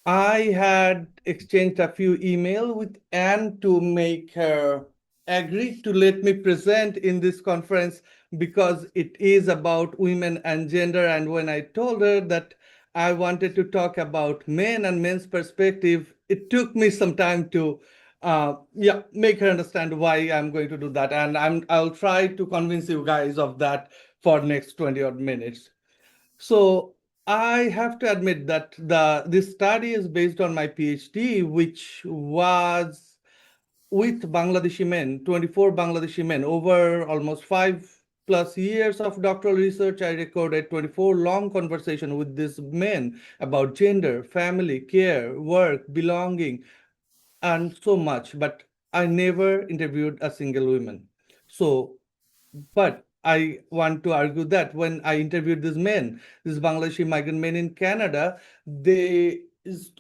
I had exchanged a few emails with Anne to make her agree to let me present in this conference because it is about women and gender. And when I told her that I wanted to talk about men and men's perspective, it took me some time to make her understand why I'm going to do that. And I'll try to convince you guys of that for next 20 odd minutes. So I have to admit that this study is based on my PhD, which was with Bangladeshi men, 24 Bangladeshi men. Over almost 5+ years of doctoral research, I recorded 24 long conversations with these men about gender, family, care, work, belonging, and so much. But I never interviewed a single woman. So but I want to argue that when I interviewed these Bangladeshi migrant men in Canada,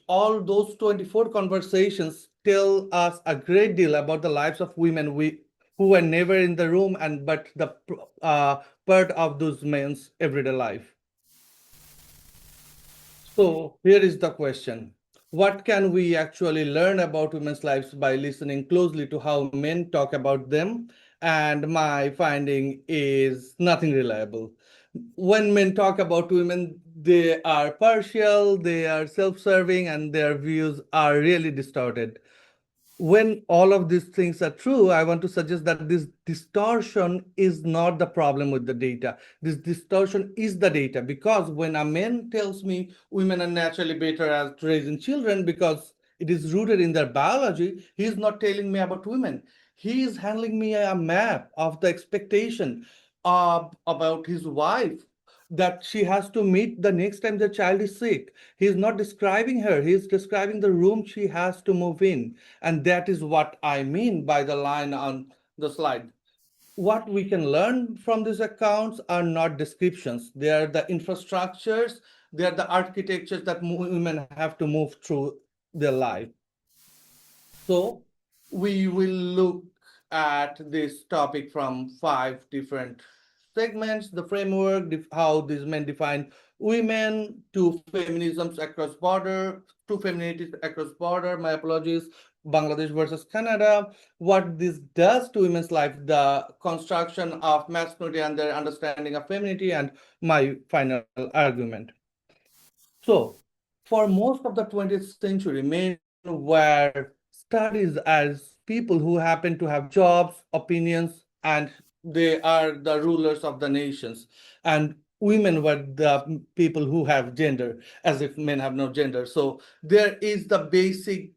all those 24 conversations tell us a great deal about the lives of women who were never in the room and but the part of those men's everyday life. So here is the question. What can we actually learn about women's lives by listening closely to how men talk about them? And my finding is nothing reliable. When men talk about women, they are partial, they are self serving, and their views are really distorted. When all of these things are true, I want to suggest that this distortion is not the problem with the data. This distortion is the data, because when a man tells me women are naturally better at raising children because it is rooted in their biology, he is not telling me about women. He is handing me a map of the expectation about his wife that she has to meet the next time the child is sick. He is not describing her, he is describing the room she has to move in. And that is what I mean by the line on the slide. What we can learn from these accounts are not descriptions, they are the infrastructures, they are the architectures that women have to move through their life. So we will look at this topic from 5 different segments: the framework, how these men define women, two feminisms across border, two femininities across border, my apologies, Bangladesh versus Canada, what this does to women's life, the construction of masculinity and their understanding of femininity, and my final argument. So, for most of the 20th century, men were studied as people who happen to have jobs, opinions, and they are the rulers of the nations. And women were the people who have gender, as if men have no gender. So, there is the basic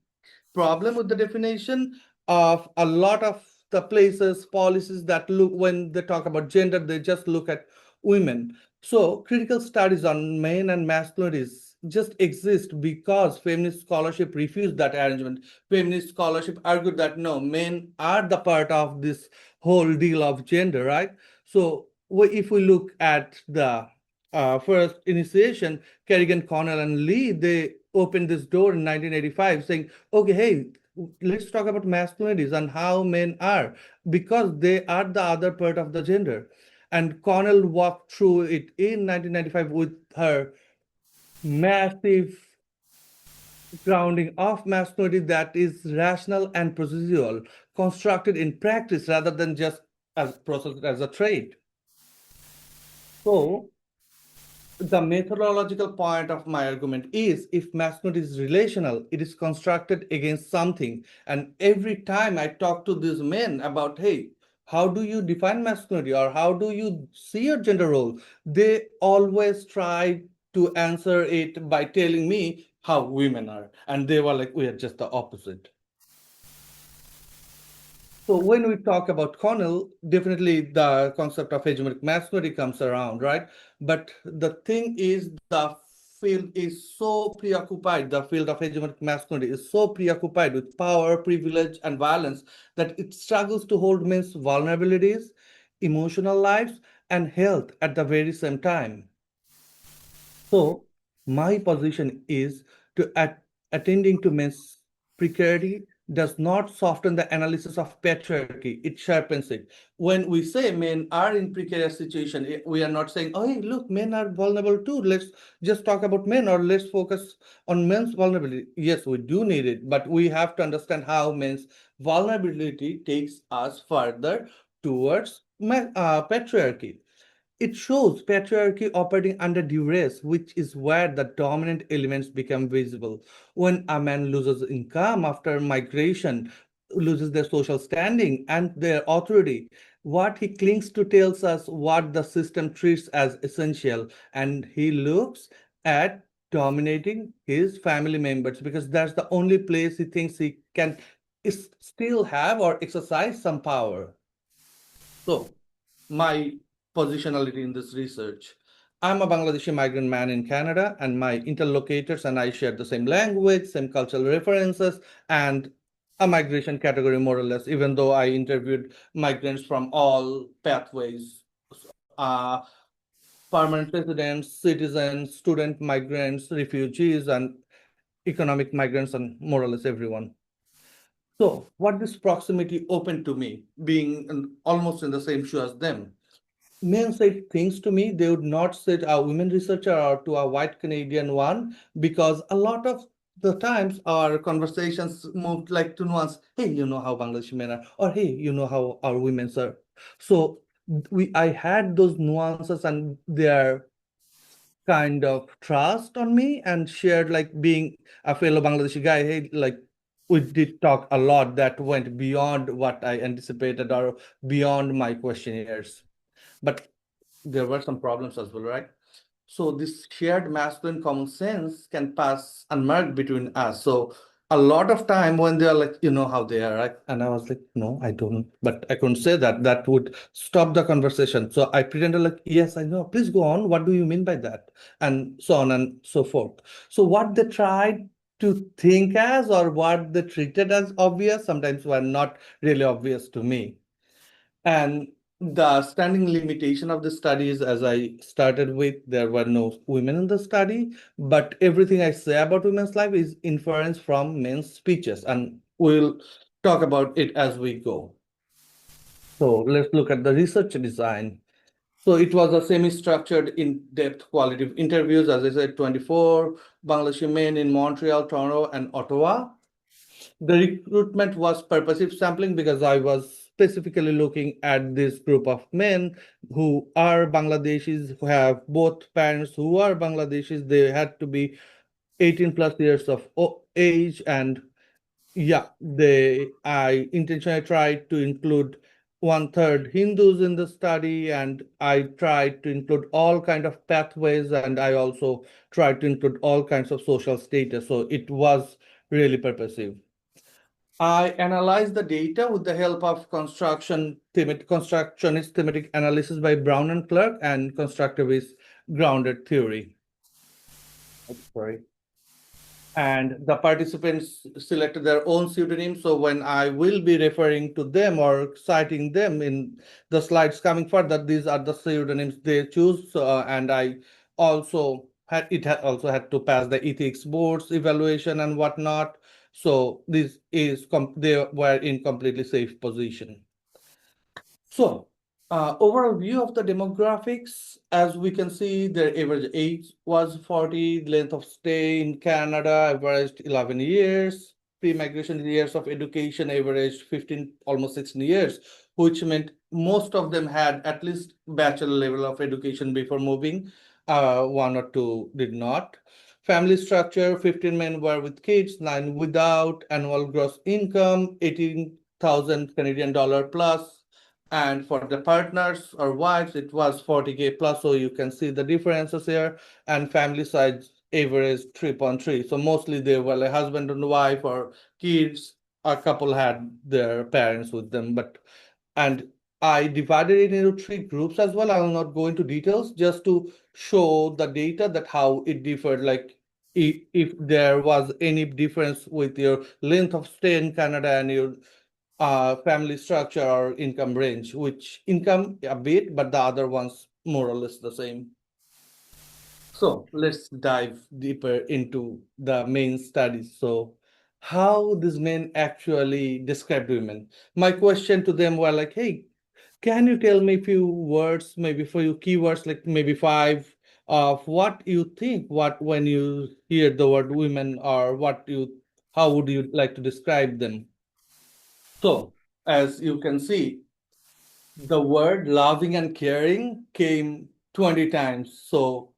problem with the definition of a lot of the places, policies that look, when they talk about gender, they just look at women. So critical studies on men and masculinities just exist because feminist scholarship refused that arrangement. Feminist scholarship argued that no, men are the part of this whole deal of gender, right? So if we look at the first initiation, Kerrigan, Connell, and Lee, they opened this door in 1985 saying, okay, hey, let's talk about masculinities and how men are, because they are the other part of the gender. And Connell walked through it in 1995 with her massive grounding of masculinity that is rational and procedural, constructed in practice rather than just as processed as a trait. So the methodological point of my argument is, if masculinity is relational, it is constructed against something. And every time I talk to these men about, hey, how do you define masculinity or how do you see your gender role, they always try to answer it by telling me how women are. And they were like, we are just the opposite. So when we talk about Connell, definitely the concept of hegemonic masculinity comes around, right? But the thing is, the field is so preoccupied, the field of hegemonic masculinity is so preoccupied with power, privilege, and violence that it struggles to hold men's vulnerabilities, emotional lives, and health at the very same time. So my position is to attending to men's precarity, does not soften the analysis of patriarchy, it sharpens it. When we say men are in precarious situation, we are not saying, oh, hey, look, men are vulnerable too. Let's just talk about men, or let's focus on men's vulnerability. Yes, we do need it, but we have to understand how men's vulnerability takes us further towards patriarchy. It shows patriarchy operating under duress, which is where the dominant elements become visible. When a man loses income after migration, loses their social standing and their authority, what he clings to tells us what the system treats as essential, and he looks at dominating his family members because that's the only place he thinks he can still have or exercise some power. So, my positionality in this research. I'm a Bangladeshi migrant man in Canada, and my interlocutors and I share the same language, same cultural references, and a migration category more or less, even though I interviewed migrants from all pathways, uh, permanent residents, citizens, student migrants, refugees, and economic migrants, and more or less everyone. So, what this proximity opened to me, being almost in the same shoe as them, men said things to me they would not say to a women researcher or to a white Canadian one, because a lot of the times our conversations moved like to nuance, hey, you know how Bangladeshi men are, or hey, you know how our women are. So I had those nuances and their kind of trust on me, and shared like being a fellow Bangladeshi guy, hey, like we did talk a lot that went beyond what I anticipated or beyond my questionnaires. But there were some problems as well, right? So this shared masculine common sense can pass unmarked between us. So a lot of time when they are like, you know how they are, right? And I was like, no, I don't. But I couldn't say that. That would stop the conversation. So I pretended like, yes, I know. Please go on. What do you mean by that? And so on and so forth. So what they tried to think as, or what they treated as obvious, sometimes were not really obvious to me. And the standing limitation of the studies, as I started with, there were no women in the study, but everything I say about women's life is inference from men's speeches, and we'll talk about it as we go. So let's look at the research design. So it was a semi-structured, in-depth qualitative interviews, as I said, 24 Bangladeshi men in Montreal, Toronto, and Ottawa. The recruitment was purposive sampling because I was specifically looking at this group of men who are Bangladeshis, who have both parents who are Bangladeshis. They had to be 18 plus years of age. And yeah, I intentionally tried to include one third Hindus in the study, and I tried to include all kind of pathways, and I also tried to include all kinds of social status. So it was really purposive. I analyzed the data with the help of constructionist thematic analysis by Brown and Clark and constructivist grounded theory. Sorry. And the participants selected their own pseudonyms. So when I will be referring to them or citing them in the slides coming further, these are the pseudonyms they choose. And I also also had to pass the ethics boards evaluation and whatnot. So this is they were in completely safe position. So, overall view of the demographics, as we can see, their average age was 40, length of stay in Canada averaged 11 years, pre-migration years of education averaged 15, almost 16 years, which meant most of them had at least bachelor level of education before moving. One or two did not. Family structure, 15 men were with kids, 9 without, annual gross income, 18,000 Canadian dollar plus, and for the partners or wives it was 40K plus. So you can see the differences here. And family size average 3.3, so mostly they were like husband and wife or kids. A couple had their parents with them, but and I divided it into 3 groups as well. I will not go into details, just to show the data that how it differed, like if there was any difference with your length of stay in Canada and your family structure or income range, which income a bit, but the other ones more or less the same. So let's dive deeper into the main studies. So how these men actually described women. My question to them were like, hey, can you tell me a few words, maybe few keywords, like maybe five, of what you think, what when you hear the word women, or how would you like to describe them? So, as you can see, the word loving and caring came 20 times. So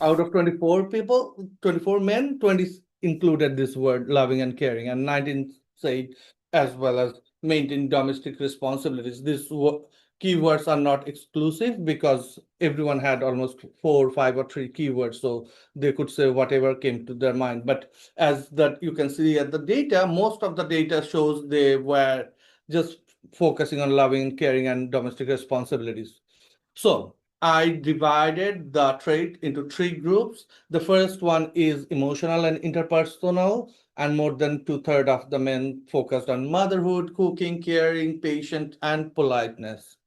out of 24 people, 24 men, 20 included this word loving and caring, and 19 said as well as maintain domestic responsibilities. These keywords are not exclusive because everyone had almost four, five, or three keywords, so they could say whatever came to their mind. But as that you can see at the data, most of the data shows they were just focusing on loving and caring and domestic responsibilities. So I divided the trait into three groups. The first one is emotional and interpersonal, and more than two-thirds of the men focused on motherhood, cooking, caring, patient, and politeness.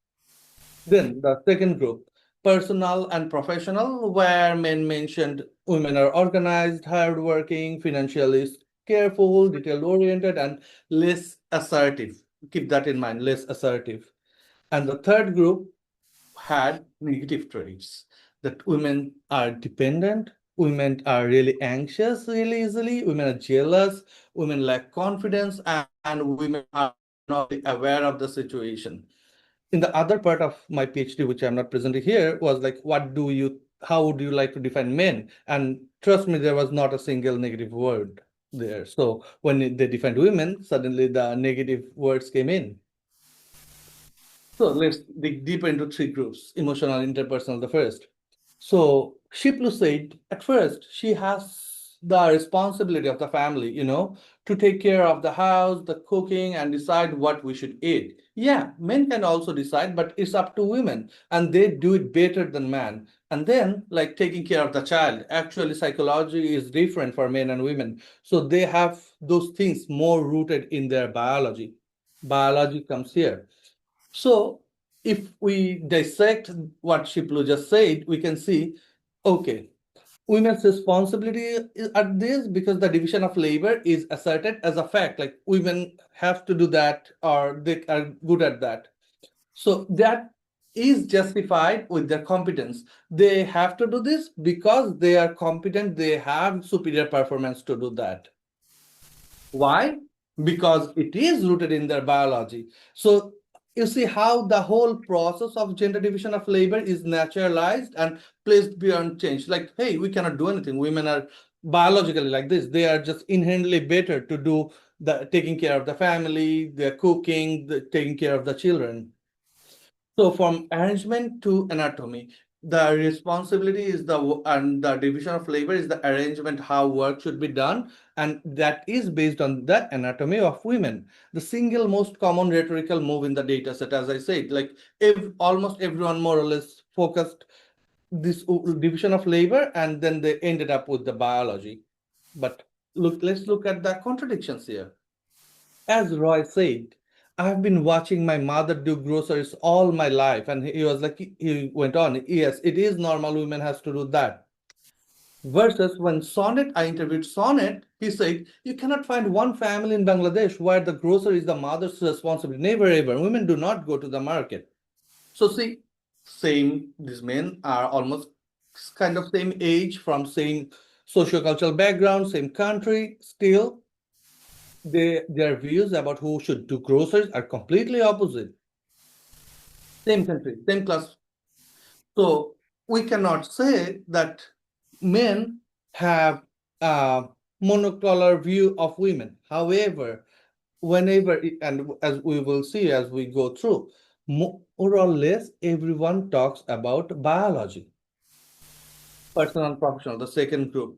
Then the second group, personal and professional, where men mentioned women are organized, hardworking, financially careful, detail-oriented, and less assertive. Keep that in mind, less assertive. And the third group had negative traits, that women are dependent, women are really anxious really easily, women are jealous, women lack confidence, and women are not aware of the situation. In the other part of my PhD, which I'm not presenting here, was like, how would you like to define men? And trust me, there was not a single negative word there. So when they defined women, suddenly the negative words came in. So let's dig deeper into three groups, emotional, interpersonal, the first. So Shiplu said at first she has the responsibility of the family, to take care of the house, the cooking, and decide what we should eat. Yeah, men can also decide, but it's up to women, and they do it better than men. And then, like taking care of the child, actually, psychology is different for men and women. So they have those things more rooted in their biology. Biology comes here. So if we dissect what Shiplu just said, we can see, okay, women's responsibility are this because the division of labor is asserted as a fact, like women have to do that or they are good at that. So that is justified with their competence. They have to do this because they are competent, they have superior performance to do that. Why? Because it is rooted in their biology. So you see how the whole process of gender division of labor is naturalized and placed beyond change. Like, hey, we cannot do anything. Women are biologically like this. They are just inherently better to do the taking care of the family, the cooking, the taking care of the children. So from arrangement to anatomy, the responsibility is and the division of labor is the arrangement how work should be done, and that is based on the anatomy of women. The single most common rhetorical move in the data set, as I said, like if almost everyone more or less focused this division of labor, and then they ended up with the biology. But let's look at the contradictions here. As Roy said, I've been watching my mother do groceries all my life. And he was like, he went on, yes, it is normal, women has to do that. Versus when I interviewed Sonnet, he said, you cannot find one family in Bangladesh where the grocery is the mother's responsibility. Never ever. Women do not go to the market. So see, these men are almost kind of same age, from same sociocultural background, same country, still their views about who should do groceries are completely opposite. Same country, same class. So we cannot say that men have a monocular view of women. However, and as we will see as we go through, more or less everyone talks about biology, personal and professional, the second group.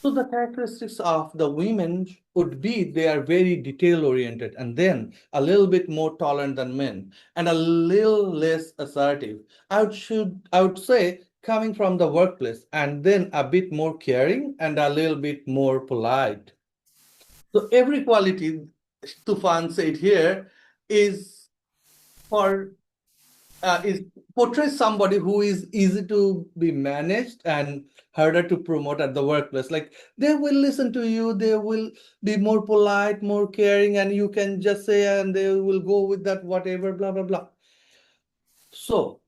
So the characteristics of the women would be they are very detail oriented, and then a little bit more tolerant than men and a little less assertive. I would say coming from the workplace, and then a bit more caring and a little bit more polite. So every quality Tufan said here is for is portrays somebody who is easy to be managed and harder to promote at the workplace. Like they will listen to you, they will be more polite, more caring, and you can just say, and they will go with that, whatever, blah, blah, blah. So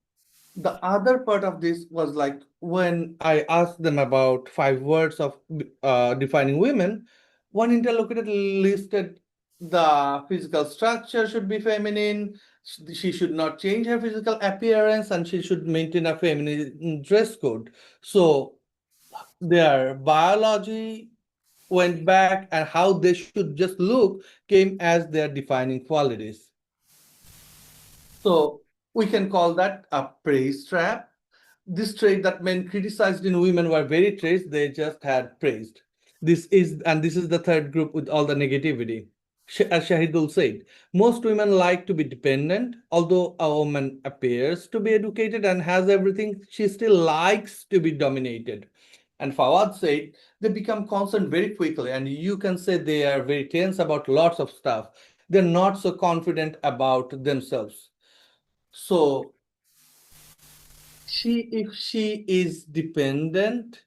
the other part of this was like when I asked them about 5 words of defining women, one interlocutor listed the physical structure should be feminine, she should not change her physical appearance, and she should maintain a feminine dress code. So their biology went back, and how they should just look came as their defining qualities. So we can call that a praise trap. This trait that men criticized in women were very traits they just had praised. This is the third group with all the negativity. As Shahidul said, most women like to be dependent. Although a woman appears to be educated and has everything, she still likes to be dominated. And Fawad said they become concerned very quickly, and you can say they are very tense about lots of stuff. They're not so confident about themselves. So if she is dependent,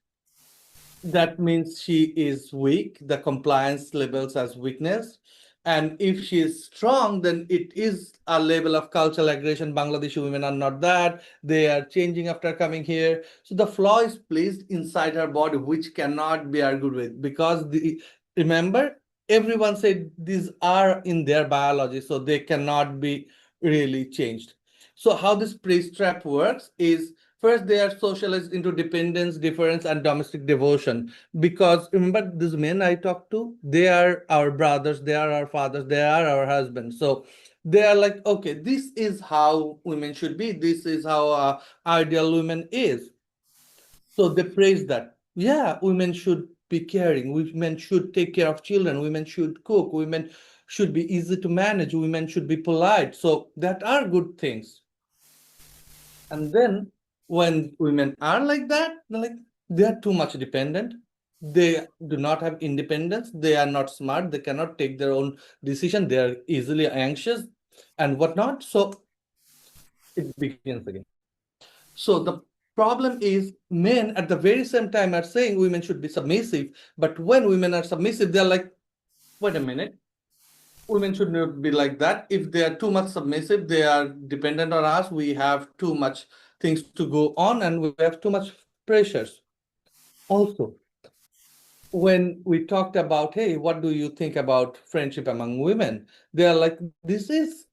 that means she is weak. The compliance labels as weakness. And if she is strong, then it is a level of cultural aggression. Bangladeshi women are not that. They are changing after coming here. So the flaw is placed inside her body, which cannot be argued with, because remember, everyone said these are in their biology, so they cannot be really changed. So how this praise trap works is, first, they are socialized into dependence, difference, and domestic devotion. Because remember, these men I talked to, they are our brothers, they are our fathers, they are our husbands. So they are like, okay, this is how women should be. This is how ideal women is. So they praise that. Yeah, women should be caring. Women should take care of children. Women should cook. Women should be easy to manage. Women should be polite. So that are good things. And then when women are like that, they are too much dependent. They do not have independence. They are not smart. They cannot take their own decision. They are easily anxious and whatnot. So it begins again. So the problem is men at the very same time are saying women should be submissive. But when women are submissive, they're like, wait a minute, women should not be like that. If they are too much submissive, they are dependent on us. We have too much things to go on, and we have too much pressures. Also, when we talked about, hey, what do you think about friendship among women? They are like, this is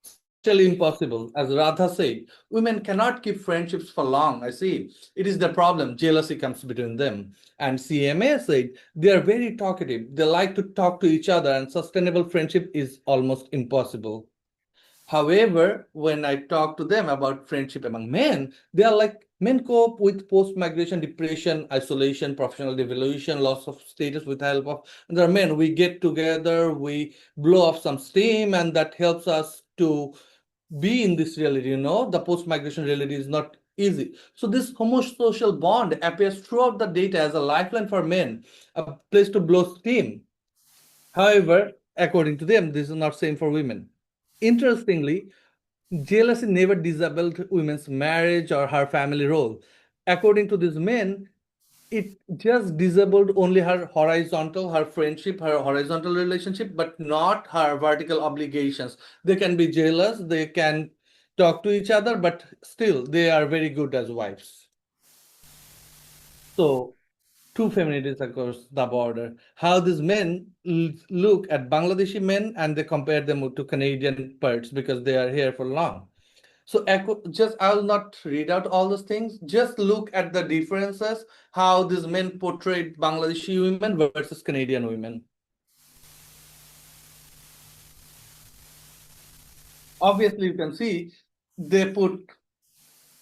structurally impossible. As Radha said, women cannot keep friendships for long. I see. It is the problem. Jealousy comes between them. And CMA said they are very talkative. They like to talk to each other, and sustainable friendship is almost impossible. However, when I talk to them about friendship among men, they are like, men cope with post-migration depression, isolation, professional devaluation, loss of status with the help of other men. We get together, we blow off some steam, and that helps us to be in this reality. The post-migration reality is not easy. So this homosocial bond appears throughout the data as a lifeline for men, a place to blow steam. However, according to them, this is not same for women. Interestingly, jealousy never disabled women's marriage or her family role. According to these men, it just disabled only her friendship, her horizontal relationship, but not her vertical obligations. They can be jealous, they can talk to each other, but still they are very good as wives. So, two feminities across the border. How these men look at Bangladeshi men, and they compare them to Canadian parts because they are here for long. So just I'll not read out all those things. Just look at the differences, how these men portrayed Bangladeshi women versus Canadian women. Obviously, you can see they put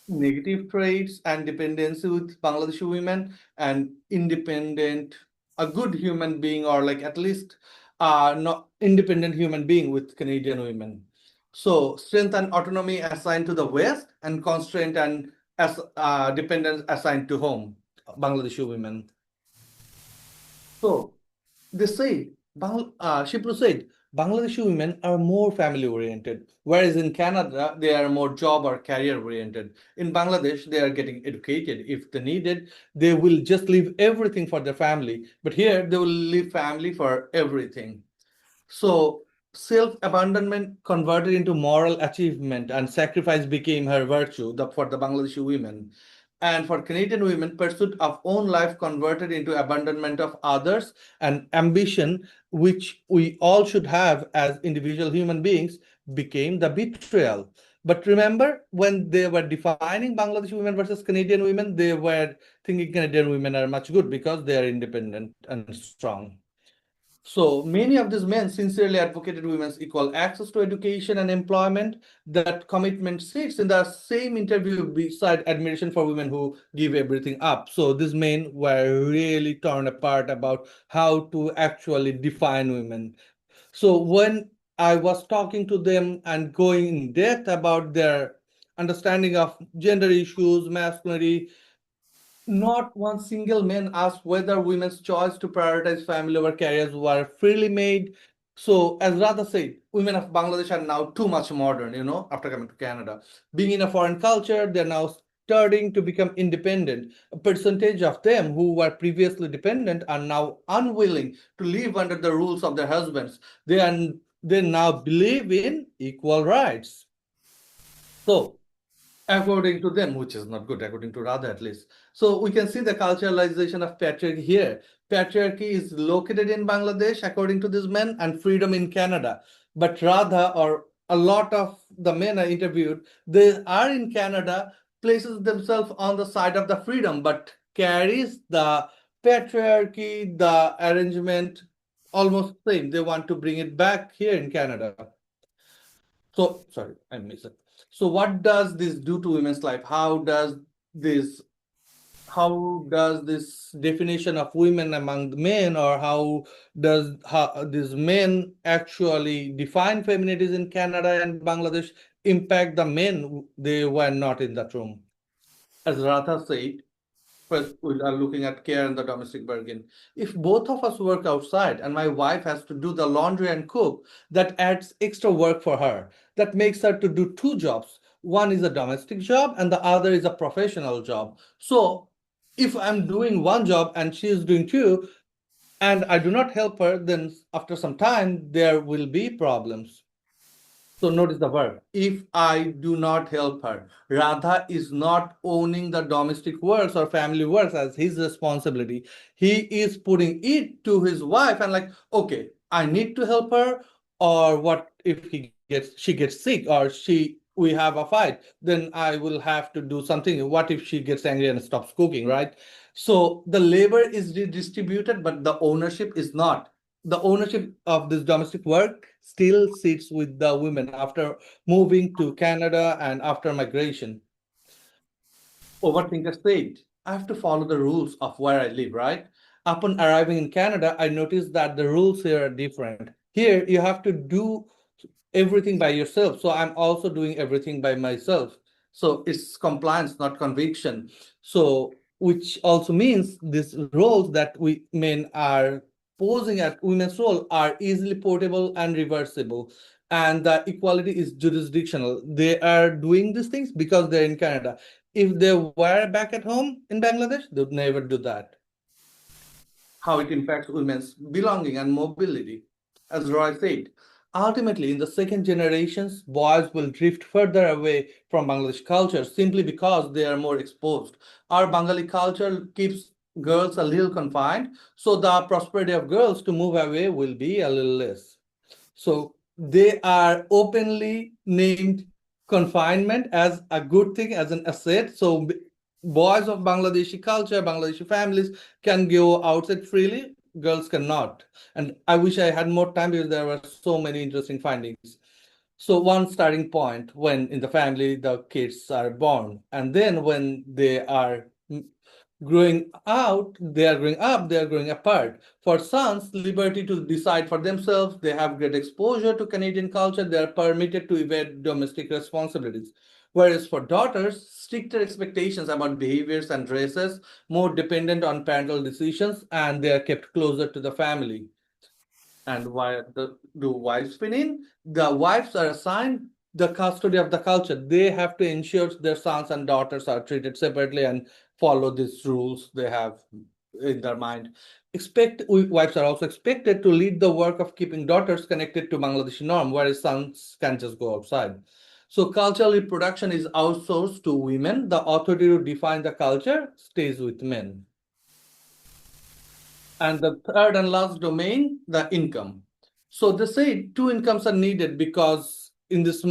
negative traits and dependency with Bangladeshi women, and independent, a good human being, or like at least not independent human being with Canadian women. So strength and autonomy assigned to the West, and constraint and dependence assigned to home, Bangladeshi women. So they say Shipru said, Bangladeshi women are more family oriented, whereas in Canada, they are more job or career oriented. In Bangladesh, they are getting educated. If they need it, they will just leave everything for their family. But here, they will leave family for everything. So self-abandonment converted into moral achievement and sacrifice became her virtue for the Bangladeshi women. And for Canadian women, pursuit of own life converted into abandonment of others and ambition, which we all should have as individual human beings, became the betrayal. But remember, when they were defining Bangladeshi women versus Canadian women, they were thinking Canadian women are much good because they are independent and strong. So many of these men sincerely advocated women's equal access to education and employment. That commitment sits in the same interview beside admiration for women who give everything up. So these men were really torn apart about how to actually define women. So when I was talking to them and going in depth about their understanding of gender issues, masculinity, not one single man asked whether women's choice to prioritize family over careers were freely made. So, as Radha said, women of Bangladesh are now too much modern, after coming to Canada. Being in a foreign culture, they're now starting to become independent. A percentage of them who were previously dependent are now unwilling to live under the rules of their husbands. They now believe in equal rights. So, according to them, which is not good, according to Radha at least. So we can see the culturalization of patriarchy here. Patriarchy is located in Bangladesh, according to these men, and freedom in Canada. But Radha, or a lot of the men I interviewed, they are in Canada, places themselves on the side of the freedom, but carries the patriarchy, the arrangement almost same. They want to bring it back here in Canada. So, sorry, I missed it. So, what does this do to women's life? This how does this definition of women among the men, or how these men actually define feminities in Canada and Bangladesh impact the men they were not in that room? As Radha said, first, we are looking at care and the domestic bargain. If both of us work outside and my wife has to do the laundry and cook, that adds extra work for her. That makes her to do two jobs. One is a domestic job and the other is a professional job. So if I'm doing one job and she is doing two, and I do not help her, then after some time there will be problems. So notice the verb. If I do not help her, Radha is not owning the domestic works or family works as his responsibility. He is putting it to his wife and like, okay, I need to help her, or what if she gets sick, or we have a fight, then I will have to do something. What if she gets angry and stops cooking, right? So the labor is redistributed, but the ownership is not. The ownership of this domestic work still sits with the women after moving to Canada and after migration. Overthinker said, I have to follow the rules of where I live, right? Upon arriving in Canada, I noticed that the rules here are different. Here, you have to do everything by yourself. So I'm also doing everything by myself. So it's compliance, not conviction. So, which also means these roles that we men are posing at women's role are easily portable and reversible. And the equality is jurisdictional. They are doing these things because they're in Canada. If they were back at home in Bangladesh, they would never do that. How it impacts women's belonging and mobility. As Roy said, ultimately, in the second generations, boys will drift further away from Bangladesh culture simply because they are more exposed. Our Bengali culture keeps girls a little confined, so the prosperity of girls to move away will be a little less. So they are openly named confinement as a good thing, as an asset. So boys of Bangladeshi culture, Bangladeshi families can go outside freely, girls cannot. And I wish I had more time because there were so many interesting findings. So one starting point when in the family the kids are born, and then when they are growing out, they are growing up, they are growing apart. For sons, liberty to decide for themselves, they have great exposure to Canadian culture, they are permitted to evade domestic responsibilities. Whereas for daughters, stricter expectations about behaviors and dresses, more dependent on parental decisions, and they are kept closer to the family. And why do wives fit in? The wives are assigned the custody of the culture. They have to ensure their sons and daughters are treated separately and follow these rules they have in their mind. Wives are also expected to lead the work of keeping daughters connected to Bangladeshi norm, whereas sons can just go outside. So cultural reproduction is outsourced to women. The authority to define the culture stays with men. And the third and last domain, the income. So they say two incomes are needed because in this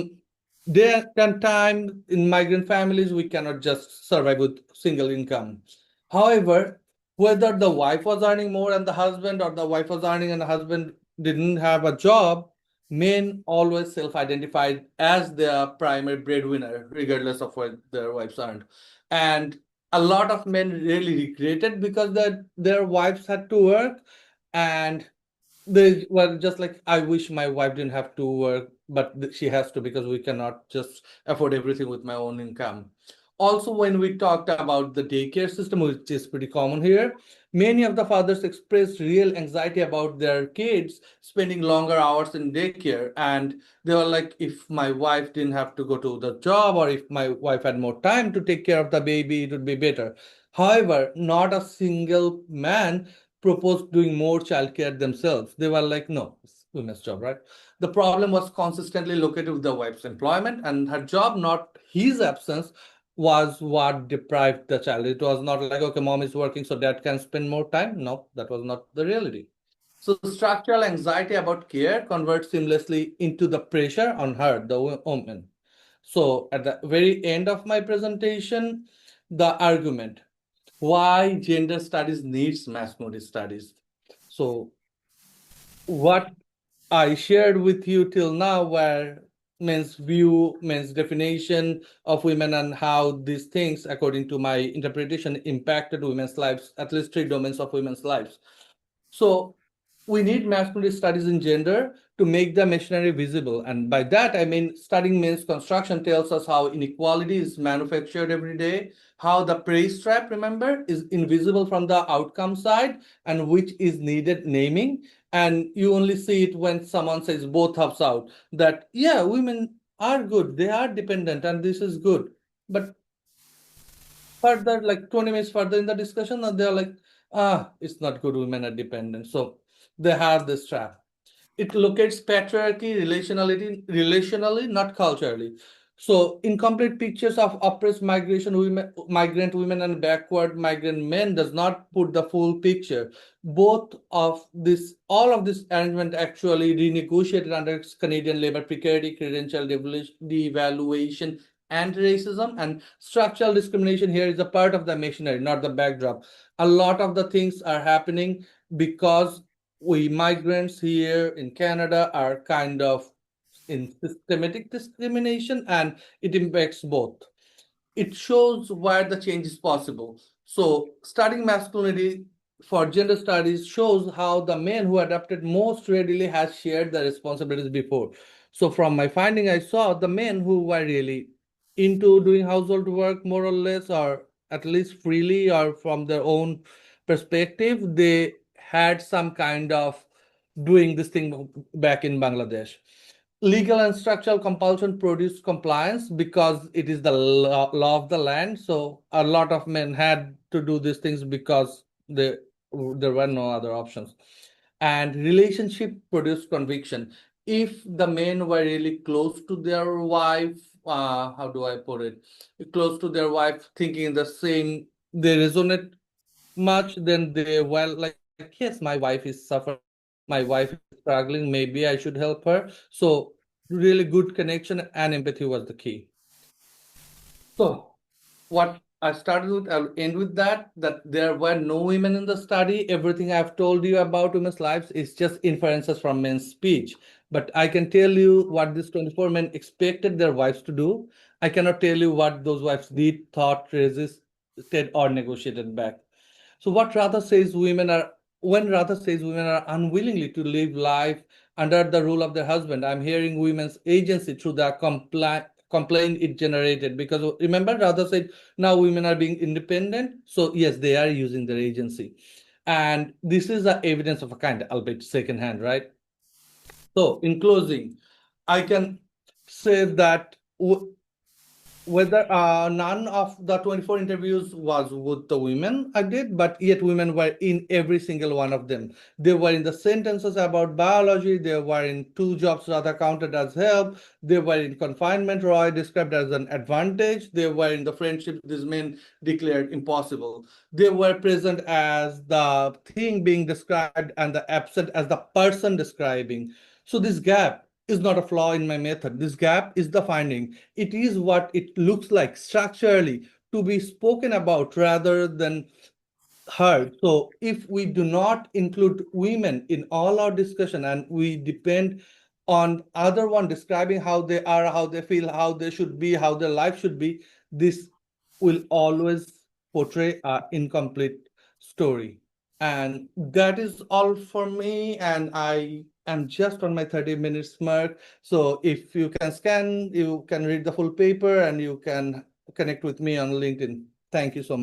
day and time in migrant families, we cannot just survive with single income. However, whether the wife was earning more than the husband or the wife was earning and the husband didn't have a job, men always self-identified as their primary breadwinner, regardless of what their wives earned. And a lot of men really regretted because their wives had to work, and they were just like, I wish my wife didn't have to work, but she has to because we cannot just afford everything with my own income. Also, when we talked about the daycare system, which is pretty common here, many of the fathers expressed real anxiety about their kids spending longer hours in daycare. And they were like, if my wife didn't have to go to the job, or if my wife had more time to take care of the baby, it would be better. However, not a single man proposed doing more childcare themselves. They were like, no, it's women's job, right? The problem was consistently located with the wife's employment, and her job, not his absence, was what deprived the child. It was not like, okay, mom is working, so dad can spend more time. No, that was not the reality. So structural anxiety about care converts seamlessly into the pressure on her, the woman. So at the very end of my presentation, the argument why gender studies needs masculinity studies. So what I shared with you till now were men's view, men's definition of women, and how these things, according to my interpretation, impacted women's lives, at least three domains of women's lives. So we need masculinity studies in gender to make the machinery visible. And by that, I mean studying men's construction tells us how inequality is manufactured every day, how the praise trap, remember, is invisible from the outcome side, and which is needed naming. And you only see it when someone says both halves out that, yeah, women are good, they are dependent, and this is good. But further, like 20 minutes further in the discussion, and they're like, it's not good, women are dependent. So they have this trap. It locates patriarchy relationally, not culturally. So incomplete pictures of oppressed migrant women and backward migrant men does not put the full picture. All of this arrangement actually renegotiated under Canadian labor precarity, credential devaluation, anti-racism, and structural discrimination here is a part of the machinery, not the backdrop. A lot of the things are happening because we migrants here in Canada are kind of in systematic discrimination, and it impacts both. It shows where the change is possible. So studying masculinity for gender studies shows how the men who adapted most readily has shared the responsibilities before. So from my finding, I saw the men who were really into doing household work more or less, or at least freely or from their own perspective, they had some kind of doing this thing back in Bangladesh. Legal and structural compulsion produce compliance because it is the law of the land. So a lot of men had to do these things because there were no other options. And relationship produce conviction. If the men were really close to their wife, how do I put it? Close to their wife, thinking the same, they resonate much, then they were like, yes, my wife is suffering, my wife is struggling, maybe I should help her. So really good connection and empathy was the key. So what I started with, I'll end with that there were no women in the study. Everything I've told you about women's lives is just inferences from men's speech. But I can tell you what these 24 men expected their wives to do. I cannot tell you what those wives did, thought, resisted, or negotiated back. So what Radha says women are when Radha says women are unwillingly to live life under the rule of their husband, I'm hearing women's agency through the complaint it generated. Because remember, Radha said now women are being independent. So yes, they are using their agency. And this is the evidence of a kind, albeit second hand, right? So, in closing, I can say that whether none of the 24 interviews was with the women I did, but yet women were in every single one of them. They were in the sentences about biology, they were in two jobs rather counted as help, they were in confinement Roy described as an advantage, they were in the friendship these men declared impossible. They were present as the thing being described and the absent as the person describing. So this gap is not a flaw in my method. This gap is the finding. It is what it looks like structurally to be spoken about rather than heard. So if we do not include women in all our discussion and we depend on other one describing how they are, how they feel, how they should be, how their life should be, this will always portray an incomplete story. And that is all for me. And I am just on my 30 minutes mark. So if you can scan, you can read the full paper and you can connect with me on LinkedIn. Thank you so much.